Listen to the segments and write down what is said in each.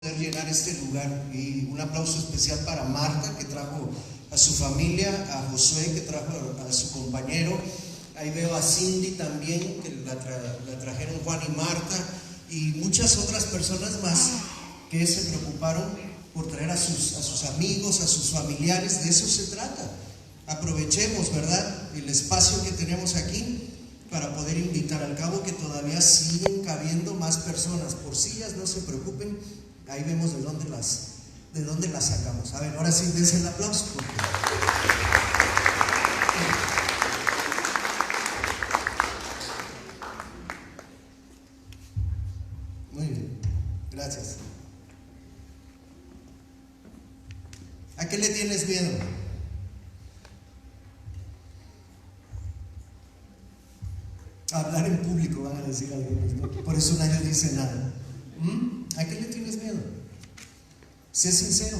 poder llenar este lugar. Y un aplauso especial para Marta, que trajo a su familia, a Josué, que trajo a su compañero. Ahí veo a Cindy también, que la trajeron Juan y Marta, y muchas otras personas más que se preocuparon por traer a sus amigos, a sus familiares. De eso se trata. Aprovechemos, ¿verdad?, el espacio que tenemos aquí para poder invitar. Al cabo que todavía siguen cabiendo más personas. Por sillas, no se preocupen, ahí vemos de dónde las sacamos. A ver, ahora sí, dense el aplauso. Muy bien, gracias. ¿A qué le tienes miedo? Hablar en público, van a decir algunos, ¿no? Por eso nadie dice nada. ¿A qué le tienes miedo? Sé sincero.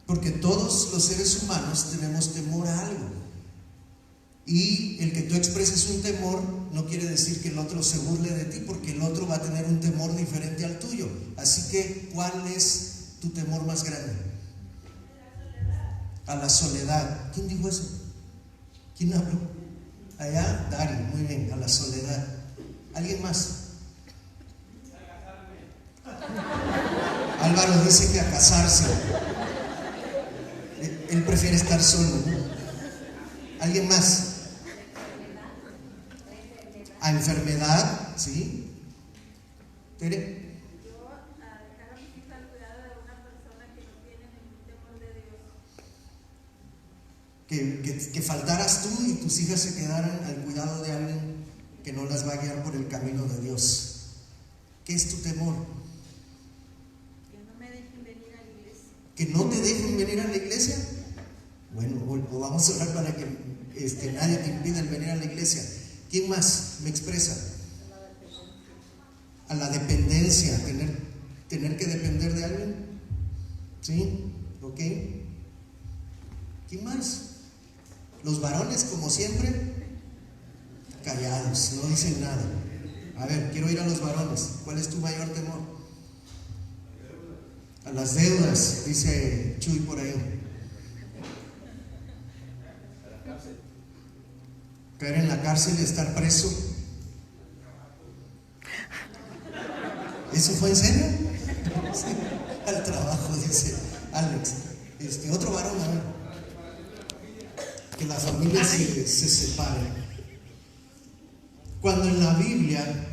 Porque todos los seres humanos tenemos temor a algo. Y el que tú expreses un temor no quiere decir que el otro se burle de ti, porque el otro va a tener un temor diferente al tuyo. Así que, ¿cuál es tu temor más grande? A la soledad. ¿Quién dijo eso? ¿Quién habló? Allá, Dari, muy bien, a la soledad. ¿Alguien más? Álvaro dice que a casarse. Él prefiere estar solo, ¿no? ¿Alguien más? A enfermedad, ¿sí? ¿Tere? Yo a dejar a mis hijas al cuidado de una persona que no tiene ningún temor de Dios. Que faltaras tú y tus hijas se quedaran al cuidado de alguien que no las va a guiar por el camino de Dios. ¿Qué es tu temor? Que no me dejen venir a la iglesia. ¿Que no te dejen venir a la iglesia? Bueno, o vamos a orar para que nadie te impida el venir a la iglesia. ¿Quién más me expresa? A la dependencia, tener que depender de alguien. ¿Sí? ¿Ok? ¿Quién más? Los varones, como siempre, callados, no dicen nada. A ver, quiero ir a los varones. ¿Cuál es tu mayor temor? A las deudas, dice Chuy por ahí. Caer en la cárcel y estar preso. ¿Eso fue en serio? Sí. Al trabajo, dice Alex. Otro varón, a ver. Que la familia se separe. Cuando en la Biblia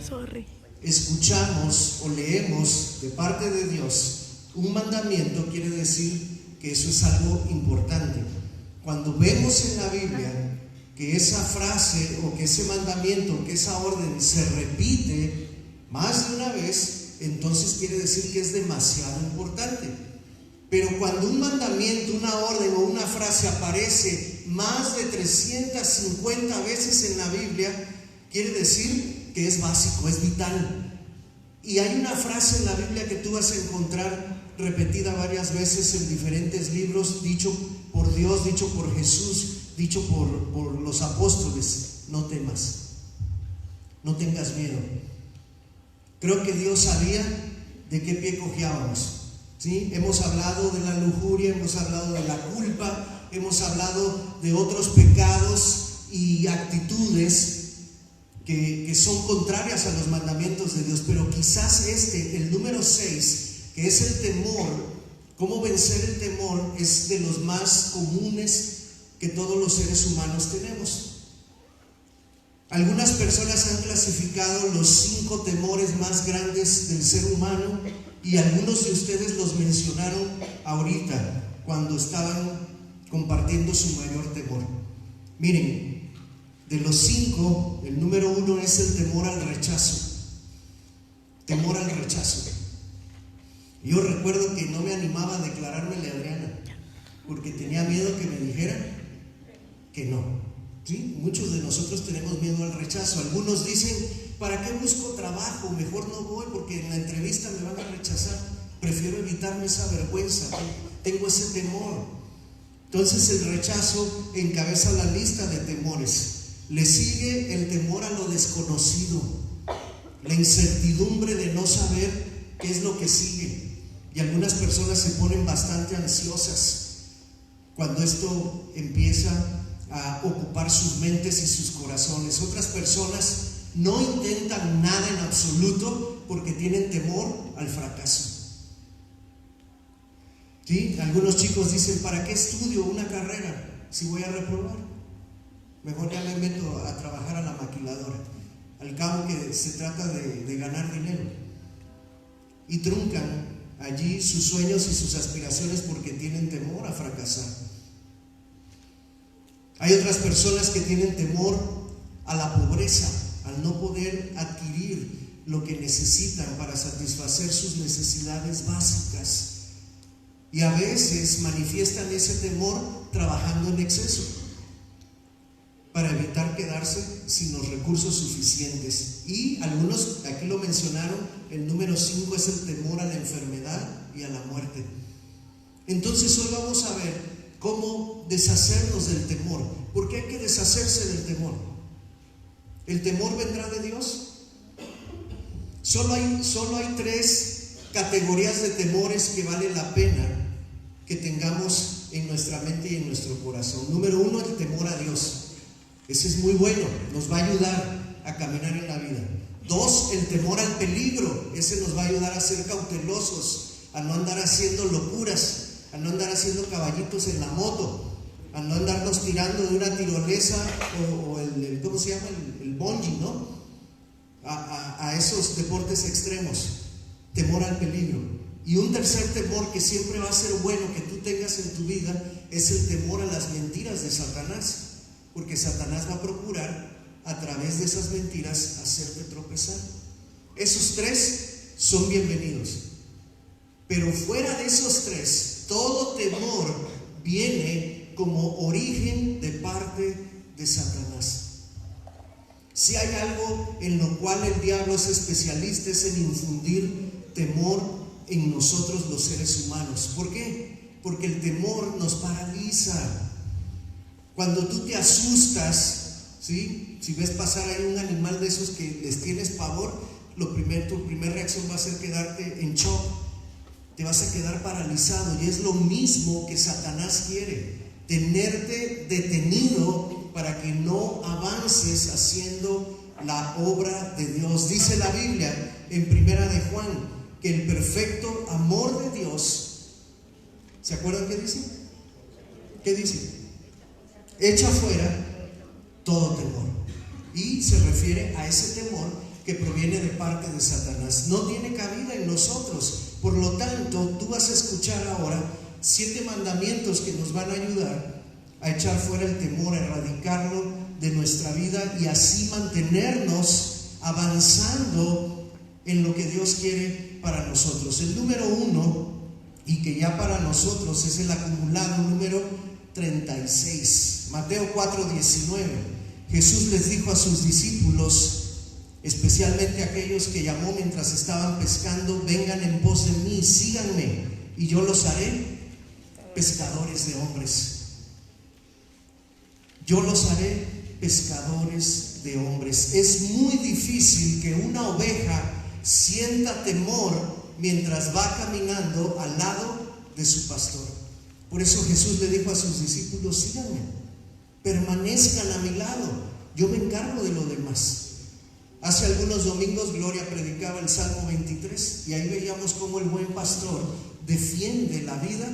escuchamos o leemos de parte de Dios un mandamiento, quiere decir que eso es algo importante. Cuando vemos en la Biblia que esa frase o que ese mandamiento, que esa orden se repite más de una vez, entonces quiere decir que es demasiado importante. Pero cuando un mandamiento, una orden o una frase aparece más de 350 veces en la Biblia, quiere decir que es básico, es vital. Y hay una frase en la Biblia que tú vas a encontrar repetida varias veces en diferentes libros, dicho por Dios, dicho por Jesús, dicho por los apóstoles: no temas, no tengas miedo. Creo que Dios sabía de qué pie cojeábamos. ¿Sí? Hemos hablado de la lujuria, hemos hablado de la culpa, hemos hablado de otros pecados y actitudes que son contrarias a los mandamientos de Dios, pero quizás el número 6, que es el temor, cómo vencer el temor, es de los más comunes que todos los seres humanos tenemos. Algunas personas han clasificado los 5 temores más grandes del ser humano, y algunos de ustedes los mencionaron ahorita cuando estaban compartiendo su mayor temor. Miren, de los 5, el número 1 es el temor al rechazo. Temor al rechazo. Yo recuerdo que no me animaba a declarármele a Adriana, porque tenía miedo que me dijeran que no. ¿Sí? Muchos de nosotros tenemos miedo al rechazo. Algunos dicen: ¿para qué busco trabajo? Mejor no voy porque en la entrevista me van a rechazar. Prefiero evitarme esa vergüenza. Tengo ese temor. Entonces el rechazo encabeza la lista de temores. Le sigue el temor a lo desconocido, la incertidumbre de no saber ¿Qué es lo que sigue? Y algunas personas se ponen bastante ansiosas cuando esto empieza a ocupar sus mentes y sus corazones. Otras personas no intentan nada en absoluto porque tienen temor al fracaso. ¿Sí? Algunos chicos dicen: ¿para qué estudio una carrera si voy a reprobar? Mejor ya me meto a trabajar a la maquiladora. Al cabo que se trata de ganar dinero. Y truncan allí sus sueños y sus aspiraciones porque tienen temor a fracasar. Hay otras personas que tienen temor a la pobreza, al no poder adquirir lo que necesitan para satisfacer sus necesidades básicas. Y a veces manifiestan ese temor trabajando en exceso para evitar quedarse sin los recursos suficientes. Y algunos, aquí lo mencionaron, el número 5 es el temor a la enfermedad y a la muerte. Entonces hoy vamos a ver cómo deshacernos del temor. ¿Por qué hay que deshacerse del temor? ¿El temor vendrá de Dios? Solo hay 3 categorías de temores que vale la pena que tengamos en nuestra mente y en nuestro corazón. Número 1, el temor a Dios. Ese es muy bueno, nos va a ayudar a caminar en la vida. 2, el temor al peligro. Ese nos va a ayudar a ser cautelosos, a no andar haciendo locuras, a no andar haciendo caballitos en la moto, a no andarnos tirando de una tirolesa o el ¿cómo se llama? El bungee, ¿no? A esos deportes extremos. Temor al peligro. Y un tercer temor que siempre va a ser bueno que tú tengas en tu vida es el temor a las mentiras de Satanás, porque Satanás va a procurar a través de esas mentiras hacerte tropezar. Esos 3 son bienvenidos, pero fuera de esos 3, todo temor viene como origen de parte de Satanás. Si hay algo en lo cual el diablo es especialista, es en infundir temor en nosotros los seres humanos. ¿Por qué? Porque el temor nos paraliza. Cuando tú te asustas, ¿sí? Si ves pasar ahí un animal de esos que les tienes pavor, tu primera reacción va a ser quedarte en shock. Te vas a quedar paralizado. Y es lo mismo que Satanás quiere: tenerte detenido para que no avances haciendo la obra de Dios. Dice la Biblia en 1 de Juan que el perfecto amor de Dios, ¿se acuerdan qué dice? ¿Qué dice? Echa fuera todo temor. Y se refiere a ese temor que proviene de parte de Satanás. No tiene cabida en nosotros. Por lo tanto, tú vas a escuchar ahora 7 mandamientos que nos van a ayudar a echar fuera el temor, a erradicarlo de nuestra vida y así mantenernos avanzando en lo que Dios quiere para nosotros. El número 1, y que ya para nosotros es el acumulado número 36, Mateo 4:19. Jesús les dijo a sus discípulos, especialmente aquellos que llamó mientras estaban pescando: vengan en pos de mí, síganme, y yo los haré pescadores de hombres. Yo los haré pescadores de hombres. Es muy difícil que una oveja sienta temor mientras va caminando al lado de su pastor. Por eso Jesús le dijo a sus discípulos: síganme, permanezcan a mi lado, yo me encargo de lo demás. Hace algunos domingos Gloria predicaba el Salmo 23 y ahí veíamos cómo el buen pastor defiende la vida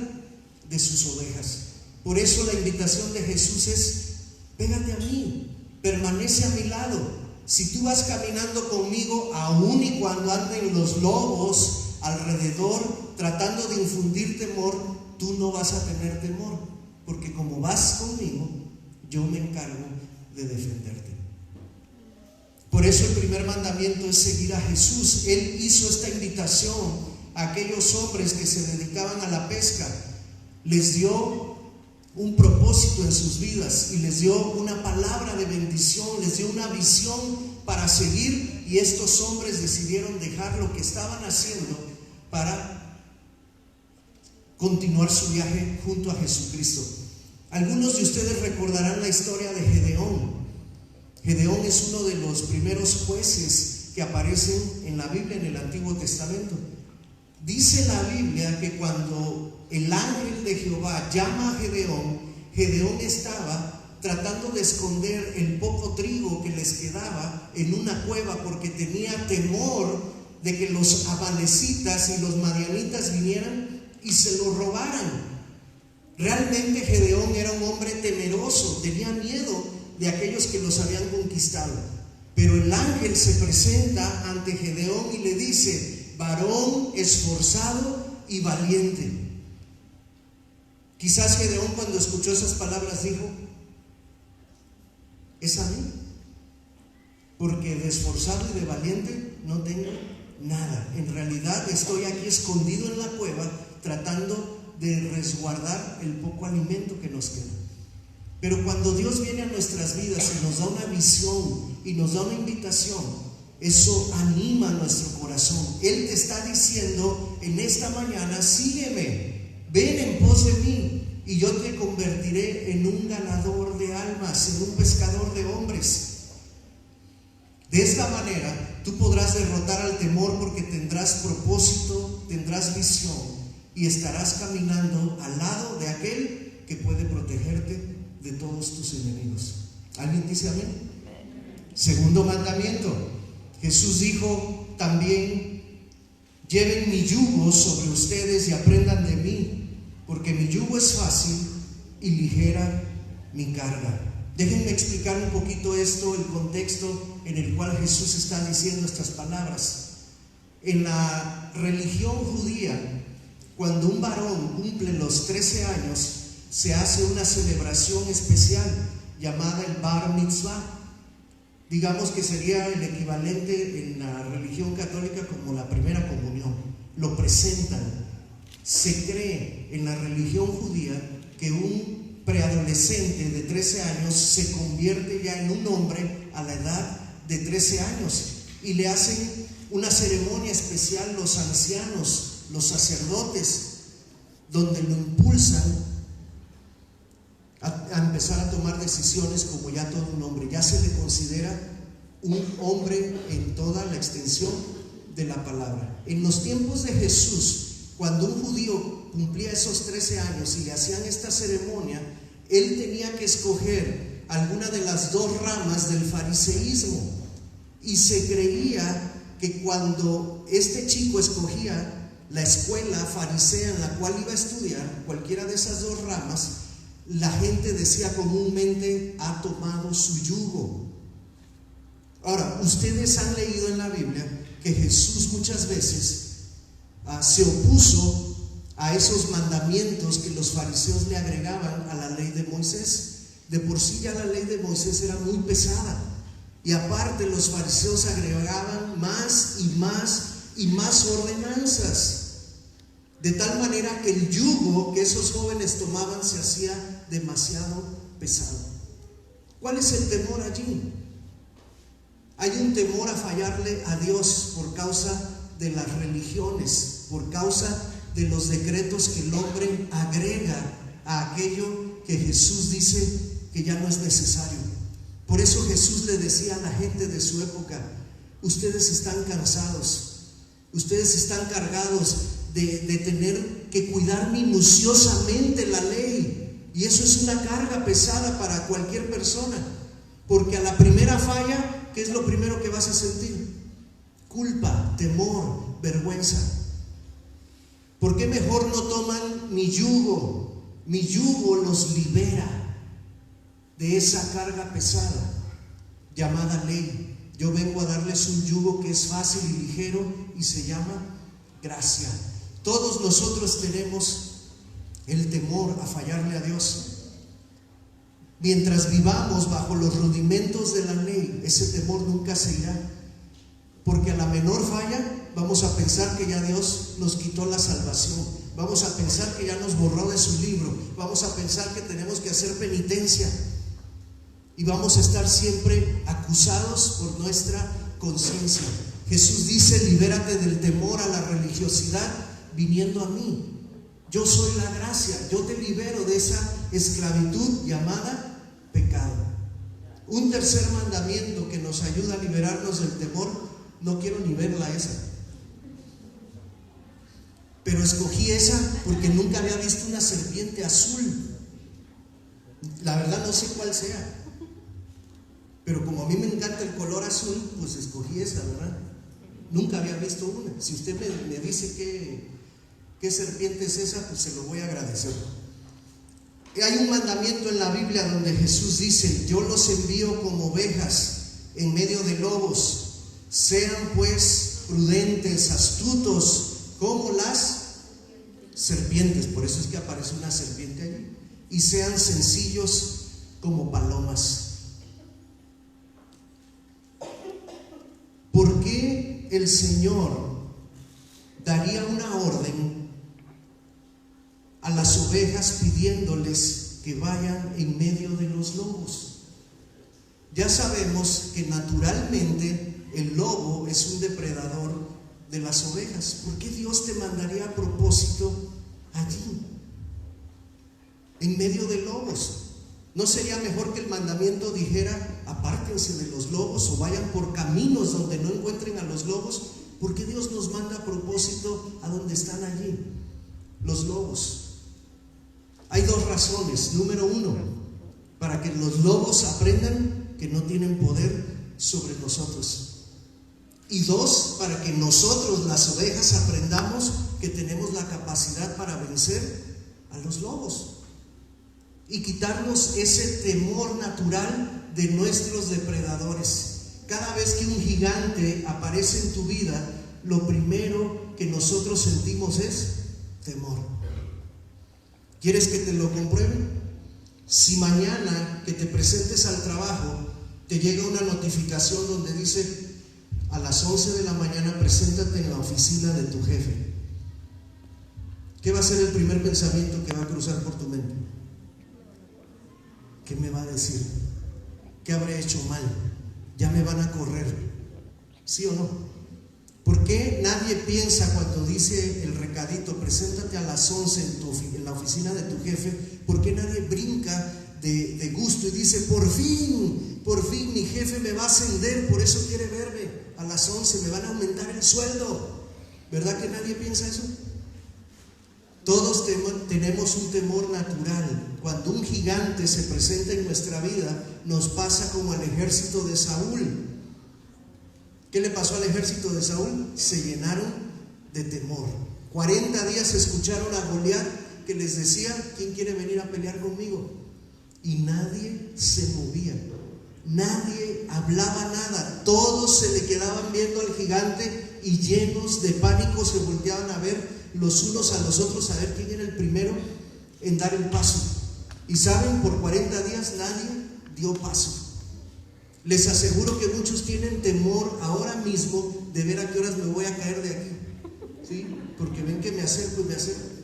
de sus ovejas. Por eso la invitación de Jesús es: pégate a mí, permanece a mi lado. Si tú vas caminando conmigo, aun y cuando anden los lobos alrededor tratando de infundir temor, tú no vas a tener temor, porque como vas conmigo, yo me encargo de defenderte. Por eso el primer mandamiento es seguir a Jesús. Él hizo esta invitación a aquellos hombres que se dedicaban a la pesca. Les dio un propósito en sus vidas y les dio una palabra de bendición, les dio una visión para seguir, y estos hombres decidieron dejar lo que estaban haciendo para continuar su viaje junto a Jesucristo. Algunos de ustedes recordarán la historia de Gedeón. Gedeón es uno de los primeros jueces que aparecen en la Biblia, en el Antiguo Testamento. Dice la Biblia que cuando el ángel de Jehová llama a Gedeón, Gedeón estaba tratando de esconder el poco trigo que les quedaba en una cueva porque tenía temor de que los amalecitas y los madianitas vinieran y se lo robaran. Realmente Gedeón era un hombre temeroso, tenía miedo de aquellos que los habían conquistado. Pero el ángel se presenta ante Gedeón y le dice: varón esforzado y valiente. Quizás Gedeón, cuando escuchó esas palabras, dijo: es a mí, porque de esforzado y de valiente no tengo nada. En realidad estoy aquí escondido en la cueva tratando de resguardar el poco alimento que nos queda. Pero cuando Dios viene a nuestras vidas y nos da una visión y nos da una invitación, eso anima nuestro corazón. Él te está diciendo en esta mañana: sígueme, ven en pos de mí y yo te convertiré en un ganador de almas, en un pescador de hombres. De esta manera tú podrás derrotar al temor, porque tendrás propósito, tendrás visión y estarás caminando al lado de aquel que puede protegerte de todos tus enemigos. ¿Alguien dice amén? Segundo mandamiento, Jesús dijo también: lleven mi yugo sobre ustedes y aprendan de mí, porque mi yugo es fácil y ligera mi carga. Déjenme explicar un poquito esto, el contexto en el cual Jesús está diciendo estas palabras. En la religión judía, cuando un varón cumple los 13 años, se hace una celebración especial llamada el Bar Mitzvah. Digamos que sería el equivalente en la religión católica como la primera comunión. Lo presentan. Se cree en la religión judía que un preadolescente de 13 años se convierte ya en un hombre a la edad de 13 años y le hacen una ceremonia especial los ancianos, los sacerdotes, donde lo impulsan a empezar a tomar decisiones como ya todo un hombre. Ya se le considera un hombre en toda la extensión de la palabra. En los tiempos de Jesús, cuando un judío cumplía esos 13 años y le hacían esta ceremonia, él tenía que escoger alguna de las dos ramas del fariseísmo, y se creía que cuando este chico escogía la escuela farisea en la cual iba a estudiar, cualquiera de esas dos ramas, la gente decía comúnmente: ha tomado su yugo. Ahora, ustedes han leído en la Biblia que Jesús muchas veces se opuso a esos mandamientos que los fariseos le agregaban a la ley de Moisés. De por sí ya la ley de Moisés era muy pesada, y aparte los fariseos agregaban más y más y más ordenanzas, de tal manera que el yugo que esos jóvenes tomaban se hacía demasiado pesado. ¿Cuál es el temor allí? Hay un temor a fallarle a Dios por causa de las religiones, por causa de los decretos que el hombre agrega a aquello que Jesús dice que ya no es necesario. Por eso Jesús le decía a la gente de su época: ustedes están cansados, ustedes están cargados de tener que cuidar minuciosamente la ley, y eso es una carga pesada para cualquier persona, porque a la primera falla, ¿qué es lo primero que vas a sentir? Culpa, temor, vergüenza. ¿Por qué mejor no toman mi yugo? Mi yugo los libera de esa carga pesada llamada ley. Yo vengo a darles un yugo que es fácil y ligero y se llama gracia. Todos nosotros tenemos el temor a fallarle a Dios. Mientras vivamos bajo los rudimentos de la ley, ese temor nunca se irá, porque a la menor falla vamos a pensar que ya Dios nos quitó la salvación, vamos a pensar que ya nos borró de su libro, vamos a pensar que tenemos que hacer penitencia, y vamos a estar siempre acusados por nuestra conciencia. Jesús dice: libérate del temor a la religiosidad viniendo a mí. Yo soy la gracia, yo te libero de esa esclavitud llamada pecado. Un tercer mandamiento que nos ayuda a liberarnos del temor, no quiero ni verla esa. pero escogí esa porque nunca había visto una serpiente azul. La verdad no sé cuál sea, pero como a mí me encanta el color azul, pues escogí esa, ¿verdad? Nunca había visto una. Si usted me dice qué serpiente es esa, pues se lo voy a agradecer. Hay un mandamiento en la Biblia donde Jesús dice: yo los envío como ovejas en medio de lobos. Sean pues prudentes, astutos como las serpientes. Por eso es que aparece una serpiente allí. Y sean sencillos como palomas. ¿Por qué el Señor daría una orden a las ovejas pidiéndoles que vayan en medio de los lobos? Ya sabemos que naturalmente el lobo es un depredador de las ovejas. ¿Por qué Dios te mandaría a propósito allí, en medio de lobos? ¿No sería mejor que el mandamiento dijera: apártense de los lobos o vayan por caminos donde no encuentren a los lobos? ¿Por qué Dios nos manda a propósito a donde están allí los lobos? Hay dos razones. Número uno, para que los lobos aprendan que no tienen poder sobre nosotros. Y dos, para que nosotros, las ovejas, aprendamos que tenemos la capacidad para vencer a los lobos y quitarnos ese temor natural de nuestros depredadores. Cada vez que un gigante aparece en tu vida, lo primero que nosotros sentimos es temor. ¿Quieres que te lo compruebe? Si mañana que te presentes al trabajo te llega una notificación donde dice: a las 11 de la mañana preséntate en la oficina de tu jefe, ¿qué va a ser el primer pensamiento que va a cruzar por tu mente? ¿Qué me va a decir? ¿Qué habré hecho mal? ¿Ya me van a correr? ¿Sí o no? ¿Por qué nadie piensa cuando dice el recadito: preséntate a las 11 en la oficina de tu jefe? ¿Por qué nadie brinca de gusto y dice: por fin mi jefe me va a ascender, por eso quiere verme a las 11, me van a aumentar el sueldo? ¿Verdad que nadie piensa eso? Todos tenemos un temor natural. Cuando un gigante se presenta en nuestra vida, nos pasa como al ejército de Saúl. ¿Qué le pasó al ejército de Saúl? Se llenaron de temor. 40 días escucharon a Goliat que les decía: ¿quién quiere venir a pelear conmigo? Y nadie se movía, nadie hablaba nada, todos se le quedaban viendo al gigante y llenos de pánico se volteaban a ver los unos a los otros, a ver quién era el primero en dar el paso. Y saben, por 40 días nadie dio paso. Les aseguro que muchos tienen temor ahora mismo de ver a qué horas me voy a caer de aquí, ¿sí? Porque ven que me acerco y me acerco.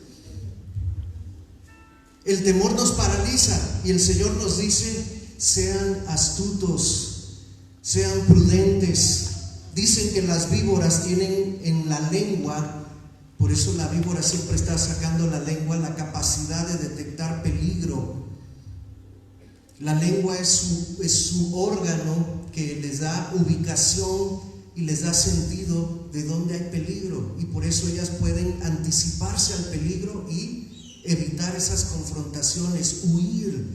El temor nos paraliza y el Señor nos dice: sean astutos, sean prudentes. Dicen que las víboras tienen en la lengua, por eso la víbora siempre está sacando la lengua, la capacidad de detectar peligro. La lengua es su órgano que les da ubicación y les da sentido de dónde hay peligro, y por eso ellas pueden anticiparse al peligro y evitar esas confrontaciones, huir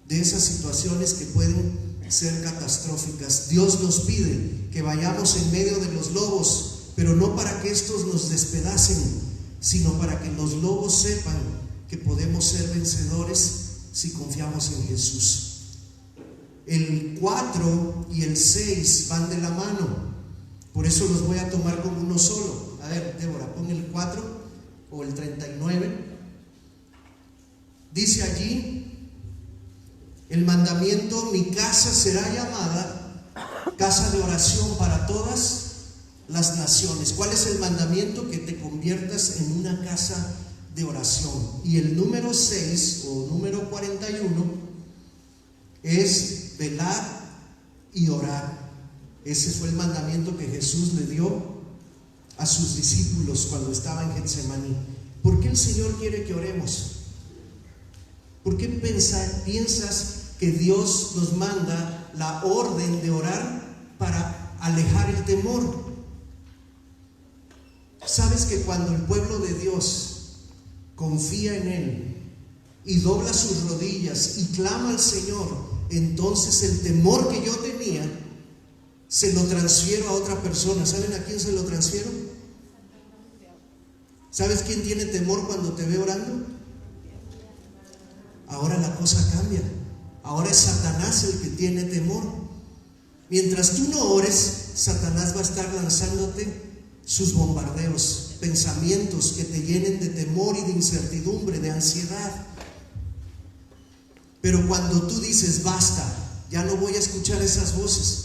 de esas situaciones que pueden ser catastróficas. Dios nos pide que vayamos en medio de los lobos, pero no para que estos nos despedacen, sino para que los lobos sepan que podemos ser vencedores si confiamos en Jesús. El 4 y el 6 van de la mano, por eso los voy a tomar como uno solo. A ver, Débora, pon el 4 o el 39. Dice allí el mandamiento: mi casa será llamada casa de oración para todas las naciones. ¿Cuál es el mandamiento? Que te conviertas en una casa de oración. Y el número 6 o número 41 es velar y orar. Ese fue el mandamiento que Jesús le dio a sus discípulos cuando estaba en Getsemaní. ¿Por qué el Señor quiere que oremos? ¿Por qué piensas que Dios nos manda la orden de orar? Para alejar el temor. ¿Sabes que cuando el pueblo de Dios confía en Él y dobla sus rodillas y clama al Señor, entonces el temor que yo tenía se lo transfiero a otra persona? ¿Saben a quién se lo transfiero? ¿Sabes quién tiene temor cuando te ve orando? Ahora la cosa cambia. Ahora es Satanás el que tiene temor. Mientras tú no ores, Satanás va a estar lanzándote sus bombardeos, pensamientos que te llenen de temor y de incertidumbre, de ansiedad. Pero cuando tú dices, basta, ya no voy a escuchar esas voces,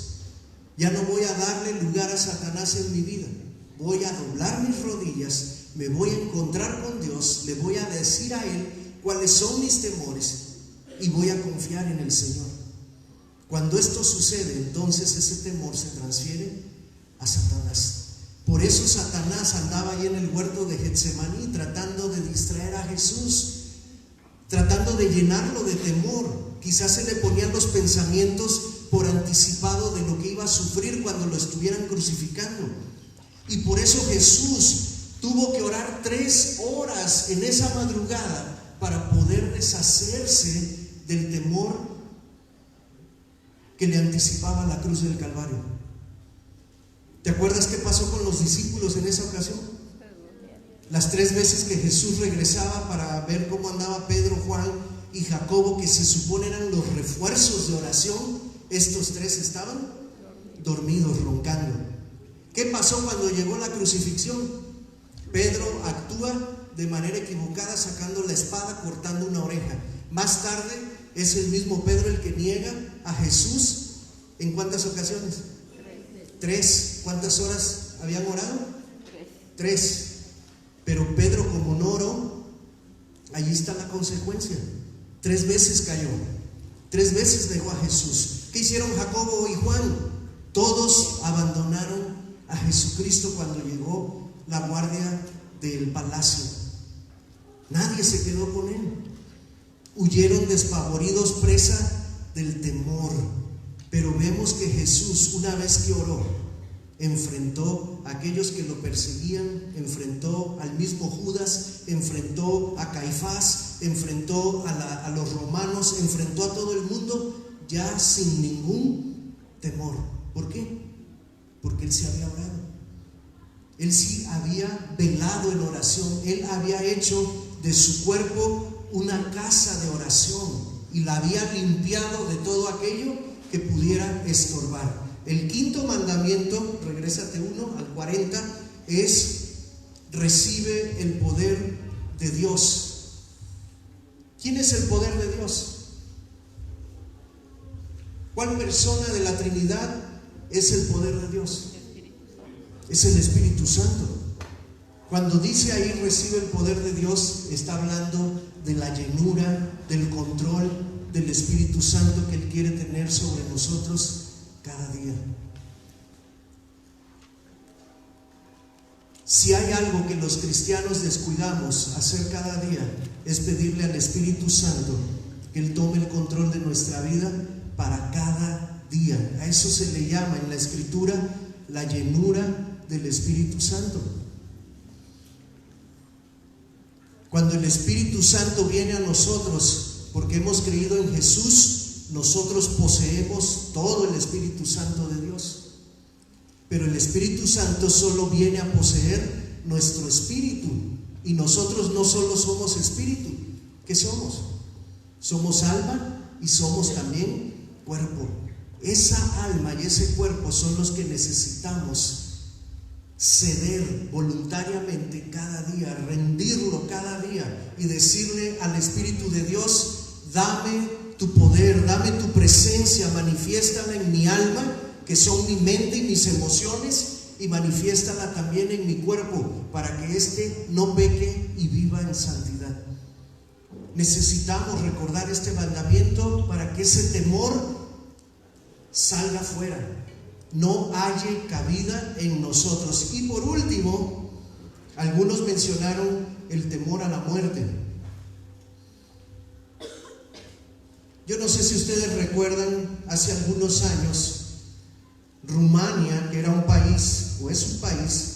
ya no voy a darle lugar a Satanás en mi vida, voy a doblar mis rodillas, me voy a encontrar con Dios, le voy a decir a Él cuáles son mis temores y voy a confiar en el Señor. Cuando esto sucede, entonces ese temor se transfiere a Satanás. Por eso Satanás andaba ahí en el huerto de Getsemaní tratando de distraer a Jesús, tratando de llenarlo de temor. Quizás se le ponían los pensamientos por anticipado de lo que iba a sufrir cuando lo estuvieran crucificando. Y por eso Jesús tuvo que orar 3 horas en esa madrugada para poder deshacerse del temor que le anticipaba la cruz del Calvario. ¿Te acuerdas qué pasó con los discípulos en esa ocasión? Las 3 veces que Jesús regresaba para ver cómo andaba Pedro, Juan y Jacobo, que se supone eran los refuerzos de oración, estos 3 estaban dormidos, roncando. ¿Qué pasó cuando llegó la crucifixión? Pedro actúa de manera equivocada sacando la espada, cortando una oreja. Más tarde es el mismo Pedro el que niega a Jesús. ¿En cuántas ocasiones? 3. ¿Cuántas horas habían orado? 3. Pero Pedro, como no oró, allí está la consecuencia. 3 veces cayó, 3 veces negó a Jesús. ¿Qué hicieron Jacobo y Juan? Todos abandonaron a Jesucristo cuando llegó la guardia del palacio. Nadie se quedó con él. Huyeron despavoridos, presa del temor. Pero vemos que Jesús, una vez que oró, enfrentó a aquellos que lo perseguían, enfrentó al mismo Judas, enfrentó a Caifás, enfrentó a los romanos, enfrentó a todo el mundo ya sin ningún temor. ¿Por qué? Porque él sí había orado, él sí había velado en oración, él había hecho de su cuerpo una casa de oración y la había limpiado de todo aquello que pudiera estorbar. El 5.º mandamiento, regrésate 1 al 40, es: recibe el poder de Dios. ¿Quién es el poder de Dios? ¿Cuál persona de la Trinidad es el poder de Dios? Es el Espíritu Santo. Cuando dice ahí recibe el poder de Dios, está hablando de la llenura, del control del Espíritu Santo que Él quiere tener sobre nosotros cada día. Si hay algo que los cristianos descuidamos hacer cada día, es pedirle al Espíritu Santo que Él tome el control de nuestra vida para cada día. A eso se le llama en la Escritura la llenura del Espíritu Santo. Cuando el Espíritu Santo viene a nosotros, porque hemos creído en Jesús, nosotros poseemos todo el Espíritu Santo de Dios. Pero el Espíritu Santo solo viene a poseer nuestro espíritu. Y nosotros no solo somos espíritu. ¿Qué somos? Somos alma y somos también cuerpo. Esa alma y ese cuerpo son los que necesitamos ceder voluntariamente cada día, rendirlo cada día y decirle al Espíritu de Dios: dame tu poder, dame tu presencia, manifiéstala en mi alma, que son mi mente y mis emociones, y manifiéstala también en mi cuerpo, para que éste no peque y viva en santidad. Necesitamos recordar este mandamiento para que ese temor salga fuera, no halle cabida en nosotros. Y por último, algunos mencionaron el temor a la muerte. Yo no sé si ustedes recuerdan, hace algunos años, Rumania, que era un país, o es un país,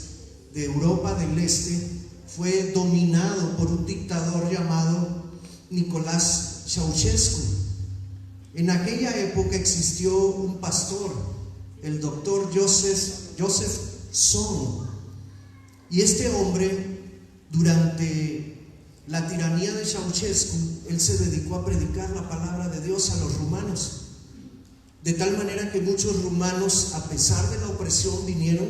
de Europa del Este fue dominado por un dictador llamado Nicolás Ceausescu. En aquella época existió un pastor, el doctor Joseph Song, y este hombre, durante la tiranía de Ceausescu, él se dedicó a predicar la palabra de Dios a los rumanos, de tal manera que muchos rumanos, a pesar de la opresión, vinieron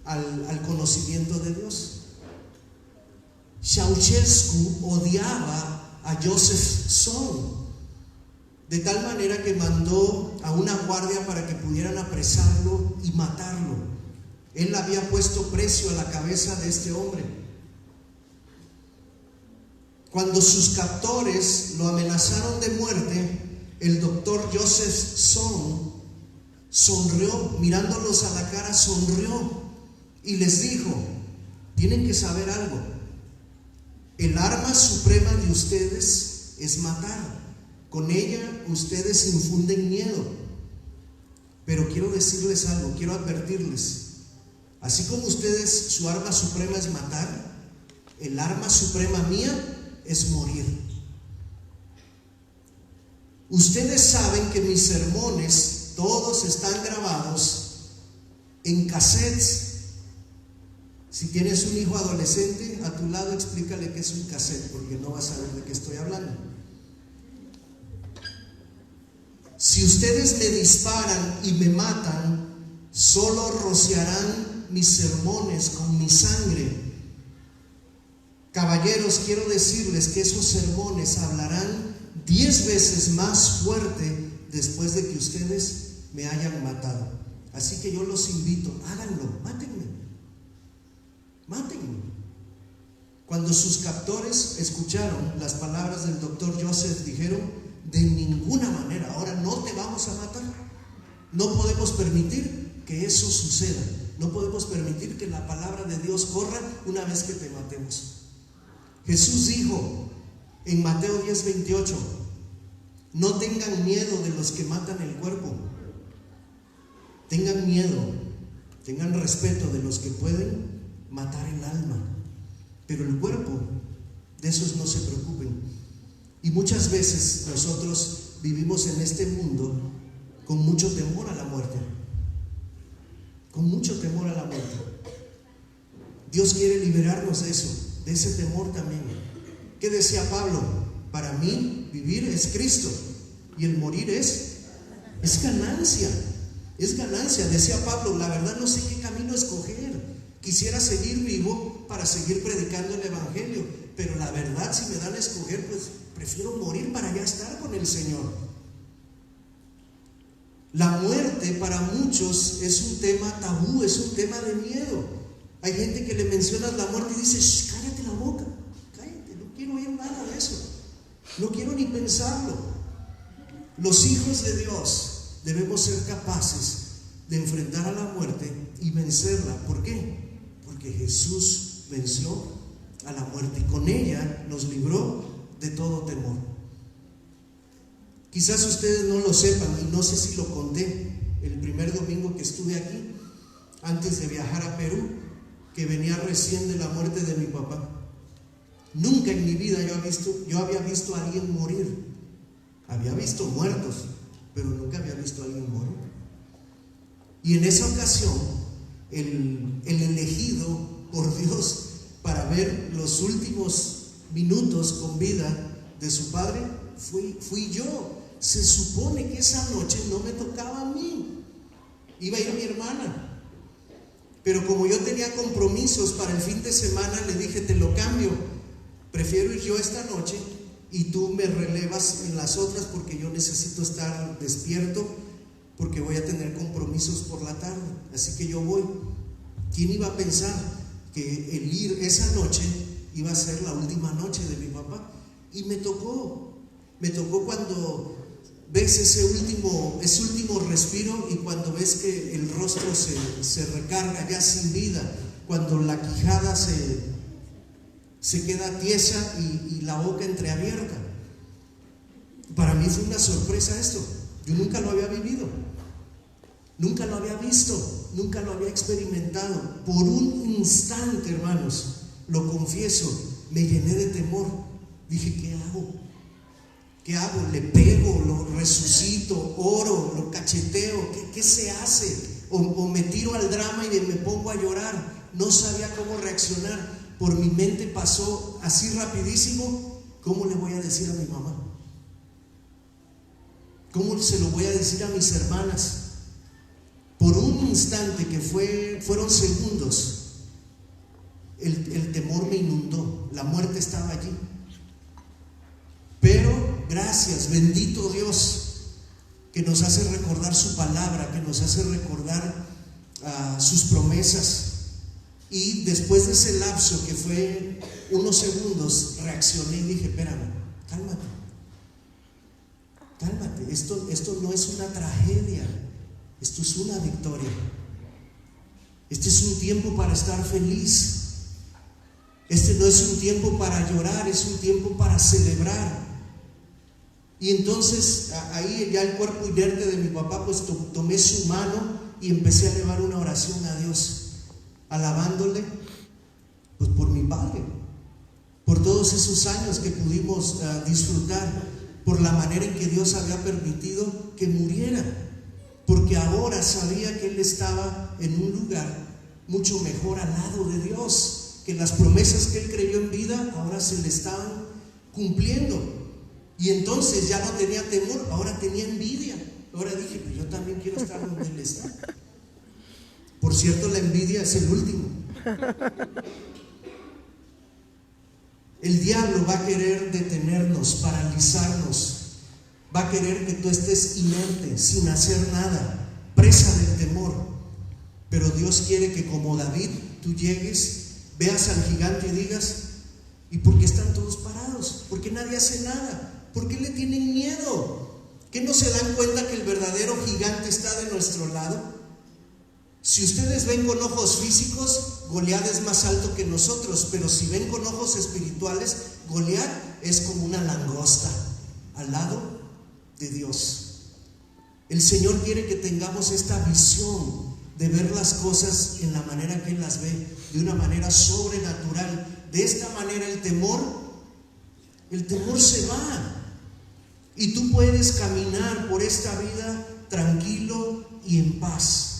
al conocimiento de Dios. Ceausescu odiaba a Joseph Song, de tal manera que mandó a una guardia para que pudieran apresarlo y matarlo. Él había puesto precio a la cabeza de este hombre. Cuando sus captores lo amenazaron de muerte, el doctor Joseph Song sonrió, mirándolos a la cara, sonrió y les dijo: tienen que saber algo, el arma suprema de ustedes es matar. Con ella ustedes infunden miedo. Pero quiero decirles algo, quiero advertirles. Así como ustedes, su arma suprema es matar, el arma suprema mía es morir. Ustedes saben que mis sermones todos están grabados en cassettes. Si tienes un hijo adolescente a tu lado, explícale qué es un cassette, porque no va a saber de qué estoy hablando. Si ustedes me disparan y me matan, solo rociarán mis sermones con mi sangre. Caballeros, quiero decirles que esos sermones hablarán 10 veces más fuerte después de que ustedes me hayan matado. Así que yo los invito, háganlo, mátenme. Cuando sus captores escucharon las palabras del doctor Joseph, dijeron: de ninguna manera, ahora no te vamos a matar. No podemos permitir que eso suceda. No podemos permitir que la palabra de Dios corra una vez que te matemos. Jesús dijo en Mateo 10:28: no tengan miedo de los que matan el cuerpo. Tengan miedo, tengan respeto de los que pueden matar el alma, pero el cuerpo, de esos no se preocupen. Y muchas veces nosotros vivimos en este mundo con mucho temor a la muerte. Con mucho temor a la muerte. Dios quiere liberarnos de eso, de ese temor también. ¿Qué decía Pablo? Para mí vivir es Cristo y el morir es ganancia. Es ganancia. Decía Pablo: la verdad no sé qué camino escoger. Quisiera seguir vivo para seguir predicando el evangelio, pero la verdad, si me dan a escoger, pues prefiero morir para ya estar con el Señor. La muerte para muchos es un tema tabú, es un tema de miedo. Hay gente que le mencionas la muerte y dice: cállate la boca, cállate, no quiero oír nada de eso, no quiero ni pensarlo. Los hijos de Dios debemos ser capaces de enfrentar a la muerte y vencerla. ¿Por qué? Porque Jesús venció a la muerte y con ella nos libró de todo temor. Quizás ustedes no lo sepan, y no sé si lo conté el primer domingo que estuve aquí, antes de viajar a Perú, que venía recién de la muerte de mi papá. Nunca en mi vida yo había visto a alguien morir. Había visto muertos, pero nunca había visto a alguien morir. Y en esa ocasión, el elegido por Dios para ver los últimos minutos con vida de su padre fui yo. Se supone que esa noche no me tocaba a mí, iba a ir mi hermana, pero como yo tenía compromisos para el fin de semana, le dije: te lo cambio, prefiero ir yo esta noche y tú me relevas en las otras, porque yo necesito estar despierto, porque voy a tener compromisos por la tarde, así que yo voy. ¿Quién iba a pensar que el ir esa noche iba a ser la última noche de mi papá? Y me tocó cuando ves ese último respiro, y cuando ves que el rostro se recarga ya sin vida, cuando la quijada se queda tiesa y la boca entreabierta. Para mí fue una sorpresa esto. Yo nunca lo había vivido, nunca lo había visto. nunca lo había experimentado. Por un instante, hermanos, lo confieso, me llené de temor. Dije, ¿qué hago? ¿Qué hago? ¿Le pego? ¿Lo resucito? ¿Oro? ¿Lo cacheteo? ¿Qué se hace? O me tiro al drama y me pongo a llorar. No sabía cómo reaccionar. Por mi mente pasó así rapidísimo, ¿cómo le voy a decir a mi mamá? ¿Cómo se lo voy a decir a mis hermanas? Por un instante que fueron segundos, el temor me inundó. La muerte estaba allí. Pero gracias, bendito Dios, que nos hace recordar su palabra, que nos hace recordar sus promesas. Y después de ese lapso que fue unos segundos, reaccioné y dije, espérame, cálmate, esto no es una tragedia, esto es una victoria. Este es un tiempo para estar feliz. Este no es un tiempo para llorar, es un tiempo para celebrar. Y entonces ahí ya el cuerpo inerte de mi papá, pues tomé su mano y empecé a elevar una oración a Dios, alabándole pues por mi padre, por todos esos años que pudimos disfrutar, por la manera en que Dios había permitido que muriera, porque ahora sabía que él estaba en un lugar mucho mejor al lado de Dios, que las promesas que él creyó en vida ahora se le estaban cumpliendo. Y entonces ya no tenía temor, ahora tenía envidia. Ahora dije, pues yo también quiero estar donde él está. Por cierto, la envidia es el último. El diablo va a querer detenernos, paralizarnos. Va a querer que tú estés inerte, sin hacer nada, presa del temor. Pero Dios quiere que, como David, tú llegues, veas al gigante y digas, ¿y por qué están todos parados? ¿Por qué nadie hace nada? ¿Por qué le tienen miedo? ¿Qué no se dan cuenta que el verdadero gigante está de nuestro lado? Si ustedes ven con ojos físicos, Goliat es más alto que nosotros, pero si ven con ojos espirituales, Goliat es como una langosta al lado de Dios. El Señor quiere que tengamos esta visión de ver las cosas en la manera que Él las ve, de una manera sobrenatural. De esta manera el temor se va. Y tú puedes caminar por esta vida tranquilo y en paz.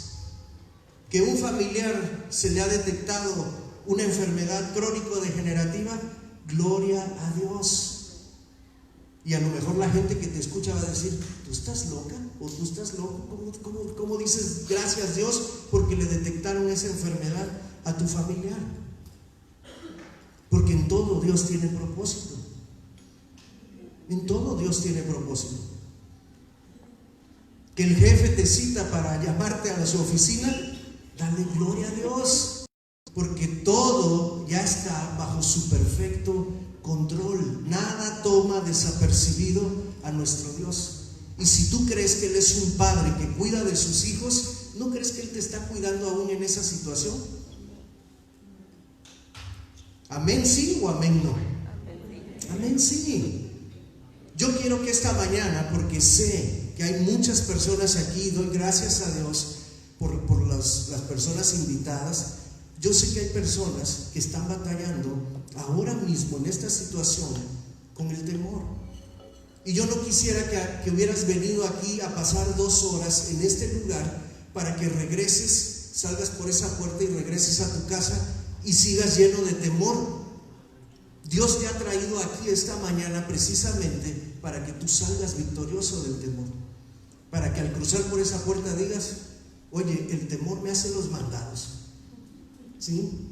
Que un familiar se le ha detectado una enfermedad crónico-degenerativa, gloria a Dios. Y a lo mejor la gente que te escucha va a decir, ¿tú estás loca? ¿O tú estás loco? ¿Cómo dices gracias Dios porque le detectaron esa enfermedad a tu familiar? Porque en todo Dios tiene propósito. En todo Dios tiene propósito. Que el jefe te cita para llamarte a su oficina, dale gloria a Dios, porque todo ya está bajo su perfecto control. Nada toma desapercibido a nuestro Dios. Y si tú crees que Él es un padre que cuida de sus hijos, ¿no crees que Él te está cuidando aún en esa situación? ¿Amén sí o amén no? Amén sí. Yo quiero que esta mañana, porque sé que hay muchas personas aquí, doy gracias a Dios por las personas invitadas. Yo sé que hay personas que están batallando ahora mismo en esta situación con el temor. Y yo no quisiera que hubieras venido aquí a pasar 2 horas en este lugar para que regreses, salgas por esa puerta y regreses a tu casa y sigas lleno de temor. Dios te ha traído aquí esta mañana precisamente para que tú salgas victorioso del temor. Para que al cruzar por esa puerta digas, oye, el temor me hace los mandados. ¿Sí?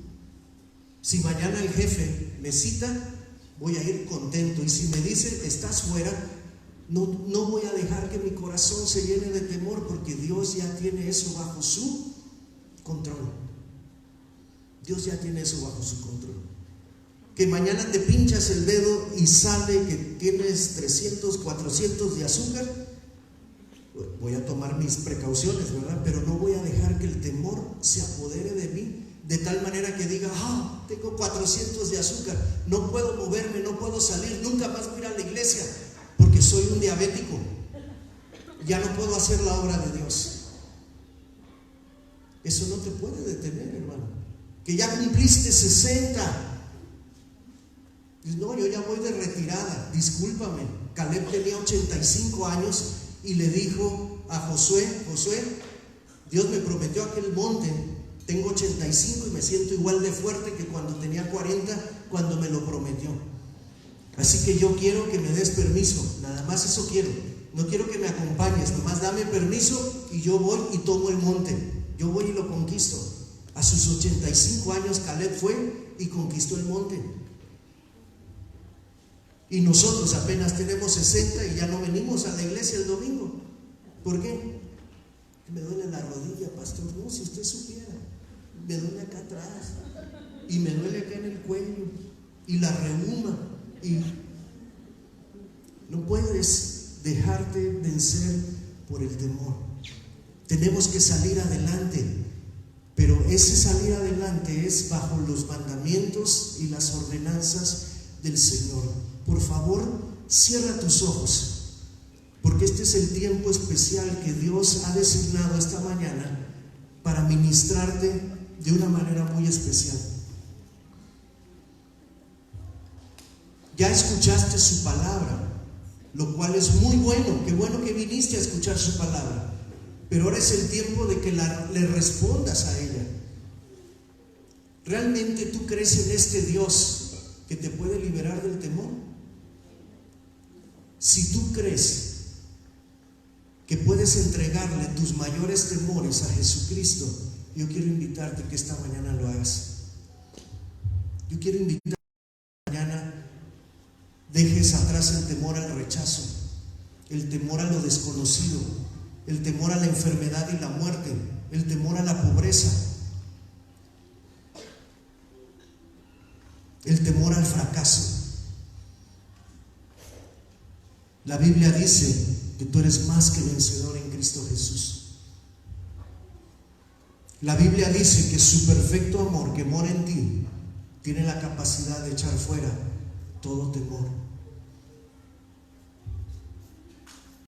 Si mañana el jefe me cita, voy a ir contento. Y si me dice, estás fuera, no voy a dejar que mi corazón se llene de temor, porque Dios ya tiene eso bajo su control. Dios ya tiene eso bajo su control. Que mañana te pinchas el dedo y sale que tienes 300, 400 de azúcar, voy a tomar mis precauciones, ¿verdad? Pero no voy a dejar que el temor se apodere de mí, de tal manera que diga, tengo 400 de azúcar, no puedo moverme, no puedo salir, nunca más voy a ir a la iglesia, porque soy un diabético, ya no puedo hacer la obra de Dios. Eso no te puede detener, hermano. Que ya cumpliste 60. Dices, no, yo ya voy de retirada. Discúlpame. Caleb tenía 85 años y le dijo a Josué: Josué, Dios me prometió aquel monte. Tengo 85 y me siento igual de fuerte que cuando tenía 40, cuando me lo prometió. Así que yo quiero que me des permiso. Nada más eso quiero. No quiero que me acompañes. Nomás dame permiso y yo voy y tomo el monte. Yo voy y lo conquisto. A sus 85 años Caleb fue y conquistó el monte. Y nosotros apenas tenemos 60 y ya no venimos a la iglesia el domingo. ¿Por qué? Me duele la rodilla, pastor. No, si usted supiera. Me duele acá atrás. Y me duele acá en el cuello. Y la reuma. Y no puedes dejarte vencer por el temor. Tenemos que salir adelante. Pero ese salir adelante es bajo los mandamientos y las ordenanzas del Señor. Por favor, cierra tus ojos, porque este es el tiempo especial que Dios ha designado esta mañana para ministrarte de una manera muy especial. Ya escuchaste su palabra, lo cual es muy bueno. Qué bueno que viniste a escuchar su palabra, pero ahora es el tiempo de que le respondas a ella. ¿Realmente tú crees en este Dios que te puede liberar del temor? Si tú crees que puedes entregarle tus mayores temores a Jesucristo, yo quiero invitarte que esta mañana lo hagas. Yo quiero invitarte que esta mañana dejes atrás el temor al rechazo, el temor a lo desconocido, el temor a la enfermedad y la muerte, el temor a la pobreza, el temor al fracaso. La Biblia dice que tú eres más que vencedor en Cristo Jesús. La Biblia dice que su perfecto amor que mora en ti tiene la capacidad de echar fuera todo temor.